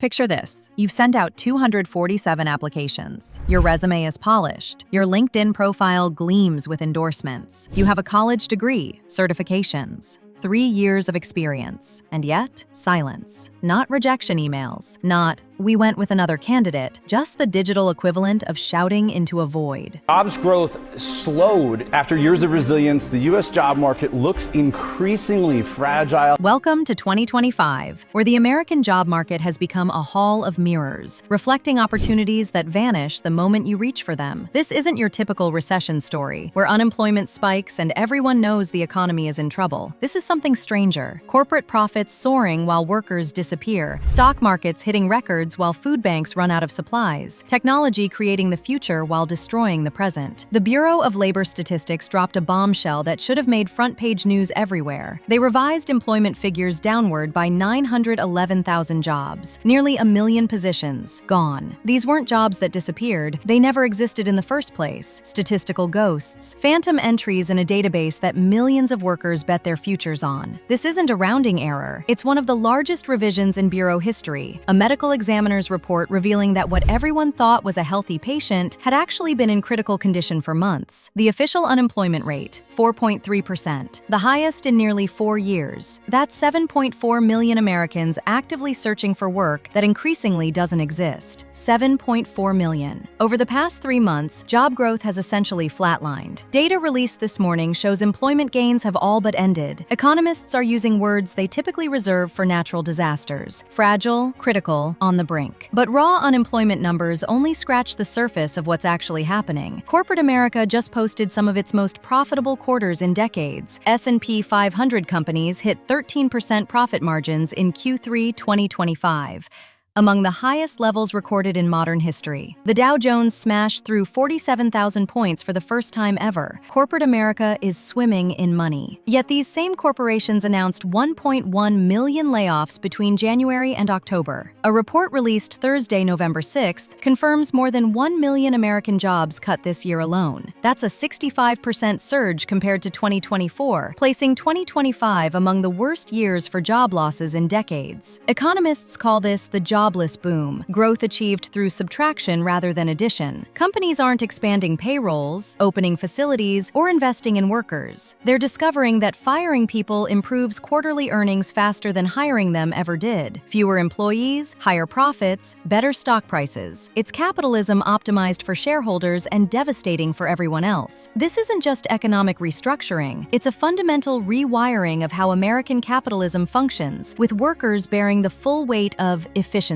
Picture this. You've sent out 247 applications. Your resume is polished. Your LinkedIn profile gleams with endorsements. You have a college degree, certifications, 3 years of experience, and yet, silence. Not rejection emails, not, "we went with another candidate," just the digital equivalent of shouting into a void. Jobs growth slowed. After years of resilience, the U.S. job market looks increasingly fragile. Welcome to 2025, where the American job market has become a hall of mirrors, reflecting opportunities that vanish the moment you reach for them. This isn't your typical recession story, where unemployment spikes and everyone knows the economy is in trouble. This is something stranger. Corporate profits soaring while workers disappear, stock markets hitting records while food banks run out of supplies, technology creating the future while destroying the present. The Bureau of Labor Statistics dropped a bombshell that should have made front-page news everywhere. They revised employment figures downward by 911,000 jobs. Nearly 1 million positions gone. These weren't jobs that disappeared. They never existed in the first place. Statistical ghosts. Phantom entries in a database that millions of workers bet their futures on. This isn't a rounding error. It's one of the largest revisions in Bureau history. A medical examiner's report revealing that what everyone thought was a healthy patient had actually been in critical condition for months. The official unemployment rate, 4.3%, the highest in nearly 4 years. That's 7.4 million Americans actively searching for work that increasingly doesn't exist. 7.4 million. Over the past 3 months, job growth has essentially flatlined. Data released this morning shows employment gains have all but ended. Economists are using words they typically reserve for natural disasters: fragile, critical, on the brink. But raw unemployment numbers only scratch the surface of what's actually happening. Corporate America just posted some of its most profitable quarters in decades. S&P 500 companies hit 13% profit margins in Q3 2025. Among the highest levels recorded in modern history. The Dow Jones smashed through 47,000 points for the first time ever. Corporate America is swimming in money. Yet these same corporations announced 1.1 million layoffs between January and October. A report released Thursday, November 6th, confirms more than 1 million American jobs cut this year alone. That's a 65% surge compared to 2024, placing 2025 among the worst years for job losses in decades. Economists call this the jobless boom, growth achieved through subtraction rather than addition. Companies aren't expanding payrolls, opening facilities, or investing in workers. They're discovering that firing people improves quarterly earnings faster than hiring them ever did. Fewer employees, higher profits, better stock prices. It's capitalism optimized for shareholders and devastating for everyone else. This isn't just economic restructuring, it's a fundamental rewiring of how American capitalism functions, with workers bearing the full weight of efficiency.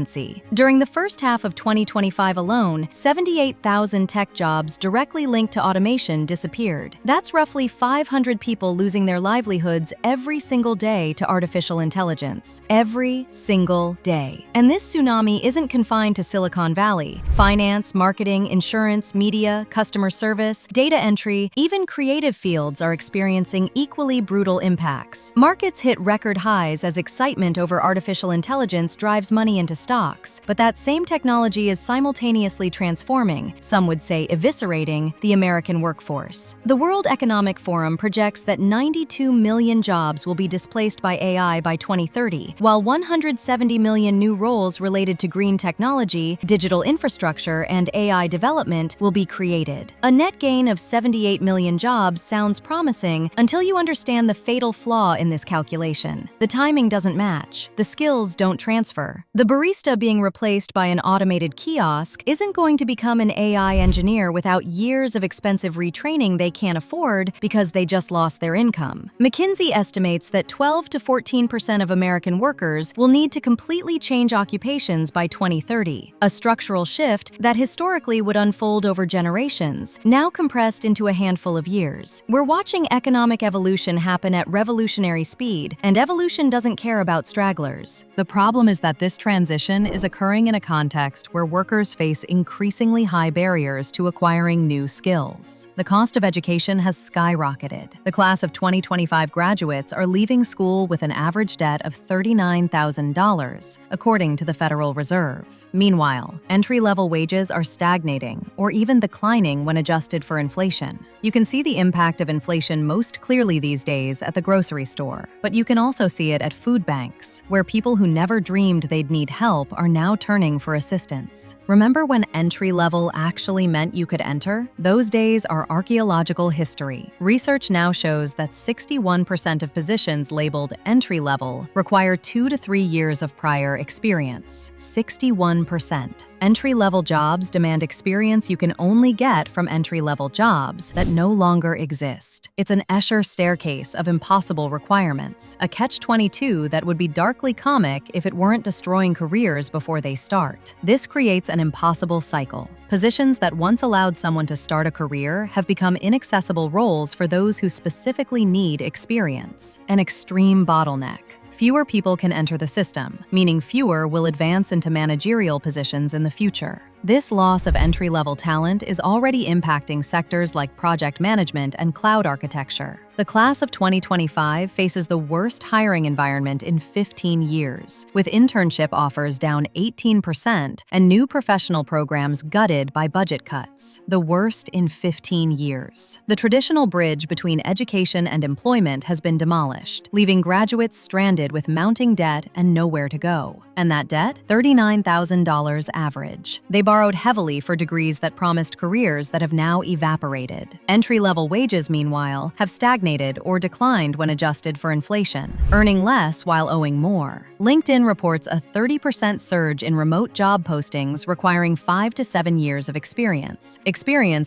During the first half of 2025 alone, 78,000 tech jobs directly linked to automation disappeared. That's roughly 500 people losing their livelihoods every single day to artificial intelligence. Every single day. And this tsunami isn't confined to Silicon Valley. Finance, marketing, insurance, media, customer service, data entry, even creative fields are experiencing equally brutal impacts. Markets hit record highs as excitement over artificial intelligence drives money into stocks, but that same technology is simultaneously transforming, some would say eviscerating, the American workforce. The World Economic Forum projects that 92 million jobs will be displaced by AI by 2030, while 170 million new roles related to green technology, digital infrastructure, and AI development will be created. A net gain of 78 million jobs sounds promising until you understand the fatal flaw in this calculation. The timing doesn't match. The skills don't transfer. The barista being replaced by an automated kiosk isn't going to become an AI engineer without years of expensive retraining they can't afford because they just lost their income. McKinsey estimates that 12 to 14% of American workers will need to completely change occupations by 2030, a structural shift that historically would unfold over generations, now compressed into a handful of years. We're watching economic evolution happen at revolutionary speed, and evolution doesn't care about stragglers. The problem is that this transition is occurring in a context where workers face increasingly high barriers to acquiring new skills. The cost of education has skyrocketed. The class of 2025 graduates are leaving school with an average debt of $39,000, according to the Federal Reserve. Meanwhile, entry-level wages are stagnating or even declining when adjusted for inflation. You can see the impact of inflation most clearly these days at the grocery store, but you can also see it at food banks, where people who never dreamed they'd need help help are now turning for assistance. Remember when entry-level actually meant you could enter? Those days are archaeological history. Research now shows that 61% of positions labeled entry-level require 2 to 3 years of prior experience. 61%. Entry-level jobs demand experience you can only get from entry-level jobs that no longer exist. It's an Escher staircase of impossible requirements, a catch-22 that would be darkly comic if it weren't destroying careers before they start. This creates an impossible cycle. Positions that once allowed someone to start a career have become inaccessible roles for those who specifically need experience. An extreme bottleneck. Fewer people can enter the system, meaning fewer will advance into managerial positions in the future. This loss of entry-level talent is already impacting sectors like project management and cloud architecture. The class of 2025 faces the worst hiring environment in 15 years, with internship offers down 18% and new professional programs gutted by budget cuts. The worst in 15 years. The traditional bridge between education and employment has been demolished, leaving graduates stranded with mounting debt and nowhere to go. And that debt? $39,000 average. They borrowed heavily for degrees that promised careers that have now evaporated. Entry-level wages, meanwhile, have stagnated or declined when adjusted for inflation, earning less while owing more. LinkedIn reports a 30% surge in remote job postings requiring 5 to 7 years of experience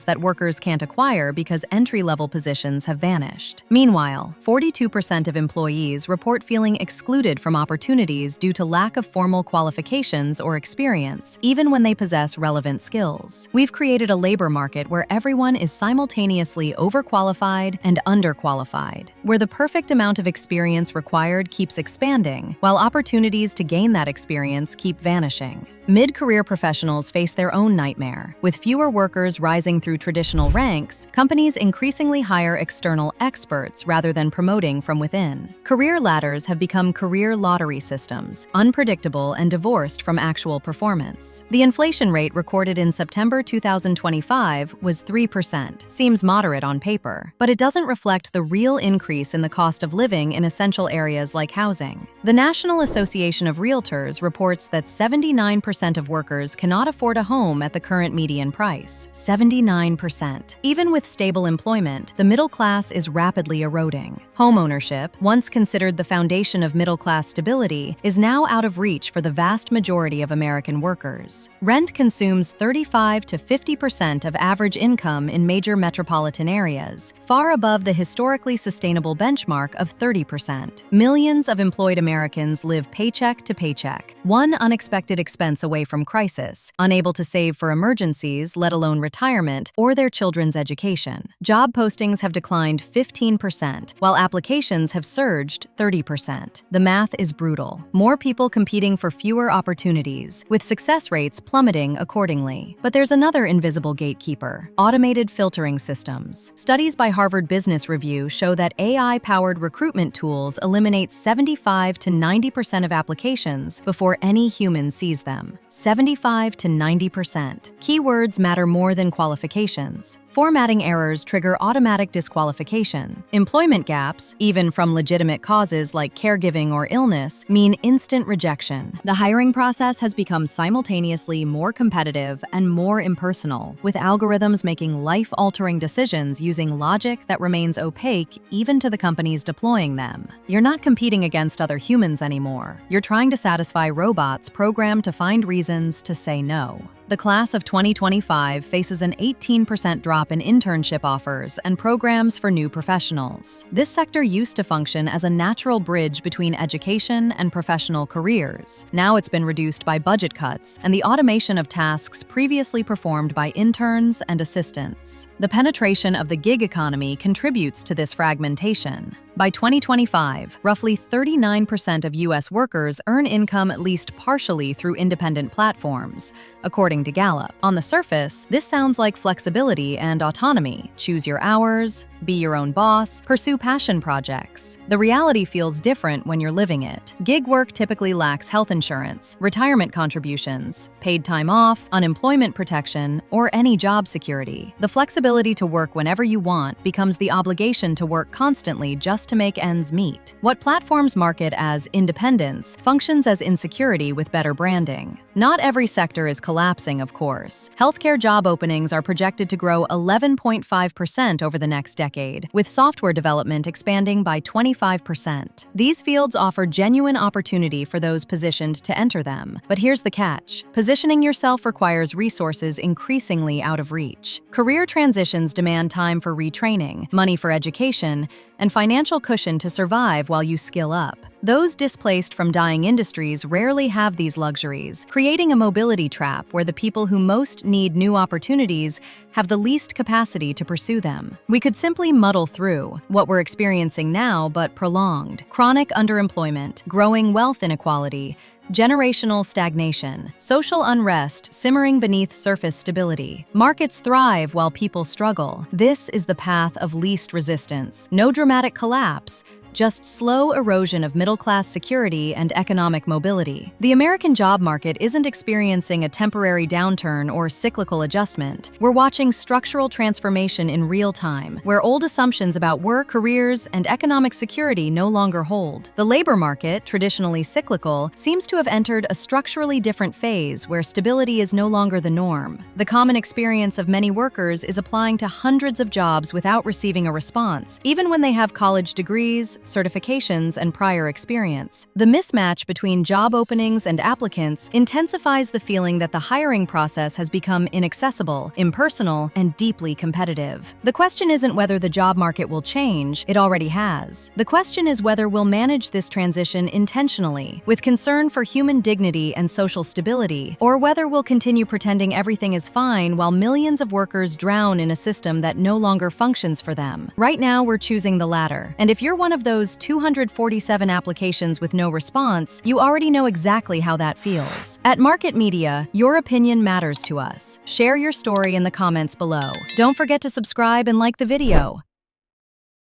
that workers can't acquire because entry-level positions have vanished. Meanwhile, 42% of employees report feeling excluded from opportunities due to lack of formal qualifications or experience, even when they possess relevant skills. We've created a labor market where everyone is simultaneously overqualified and underqualified, where the perfect amount of experience required keeps expanding, while opportunities to gain that experience keep vanishing. Mid-career professionals face their own nightmare. With fewer workers rising through traditional ranks, companies increasingly hire external experts rather than promoting from within. Career ladders have become career lottery systems, unpredictable and divorced from actual performance. The inflation rate recorded in September 2025 was 3%. Seems moderate on paper, but it doesn't reflect the real increase in the cost of living in essential areas like housing. The National Association of Realtors reports that 79% of workers cannot afford a home at the current median price. 79%. Even with stable employment, the middle class is rapidly eroding. Homeownership, once considered the foundation of middle-class stability, is now out of reach for the vast majority of American workers. Rent consumes 35 to 50% of average income in major metropolitan areas, far above the historically sustainable benchmark of 30%. Millions of employed Americans live paycheck to paycheck, one unexpected expense away from crisis, unable to save for emergencies, let alone retirement, or their children's education. Job postings have declined 15%, while applications have surged 30%. The math is brutal. More people competing for fewer opportunities, with success rates plummeting accordingly. But there's another invisible gatekeeper: automated filtering systems. Studies by Harvard Business Review show that AI-powered recruitment tools eliminate 75 to 90% of applications before any human sees them. 75 to 90%. Keywords matter more than qualifications. Formatting errors trigger automatic disqualification. Employment gaps, even from legitimate causes like caregiving or illness, mean instant rejection. The hiring process has become simultaneously more competitive and more impersonal, with algorithms making life-altering decisions using logic that remains opaque even to the companies deploying them. You're not competing against other humans anymore. You're trying to satisfy robots programmed to find reasons to say no. The class of 2025 faces an 18% drop in internship offers and programs for new professionals. This sector used to function as a natural bridge between education and professional careers. Now it's been reduced by budget cuts and the automation of tasks previously performed by interns and assistants. The penetration of the gig economy contributes to this fragmentation. By 2025, roughly 39% of U.S. workers earn income at least partially through independent platforms, according to Gallup. On the surface, this sounds like flexibility and autonomy. Choose your hours, be your own boss, pursue passion projects. The reality feels different when you're living it. Gig work typically lacks health insurance, retirement contributions, paid time off, unemployment protection, or any job security. The flexibility to work whenever you want becomes the obligation to work constantly just just to make ends meet. What platforms market as independence functions as insecurity with better branding. Not every sector is collapsing, of course. Healthcare job openings are projected to grow 11.5% over the next decade, with software development expanding by 25%. These fields offer genuine opportunity for those positioned to enter them. But here's the catch. Positioning yourself requires resources increasingly out of reach. Career transitions demand time for retraining, money for education, and financial cushion to survive while you skill up. Those displaced from dying industries rarely have these luxuries, creating a mobility trap where the people who most need new opportunities have the least capacity to pursue them. We could simply muddle through what we're experiencing now, but prolonged. Chronic underemployment, growing wealth inequality, generational stagnation, social unrest simmering beneath surface stability. Markets thrive while people struggle. This is the path of least resistance. No dramatic collapse, just slow erosion of middle-class security and economic mobility. The American job market isn't experiencing a temporary downturn or cyclical adjustment. We're watching structural transformation in real time, where old assumptions about work, careers, and economic security no longer hold. The labor market, traditionally cyclical, seems to have entered a structurally different phase where stability is no longer the norm. The common experience of many workers is applying to hundreds of jobs without receiving a response, even when they have college degrees, certifications, and prior experience. The mismatch between job openings and applicants intensifies the feeling that the hiring process has become inaccessible, impersonal, and deeply competitive. The question isn't whether the job market will change, it already has. The question is whether we'll manage this transition intentionally, with concern for human dignity and social stability, or whether we'll continue pretending everything is fine while millions of workers drown in a system that no longer functions for them. Right now, we're choosing the latter. And if you're one of those 247 applications with no response, you already know exactly how that feels. At Market Media, your opinion matters to us. Share your story in the comments below. Don't forget to subscribe and like the video.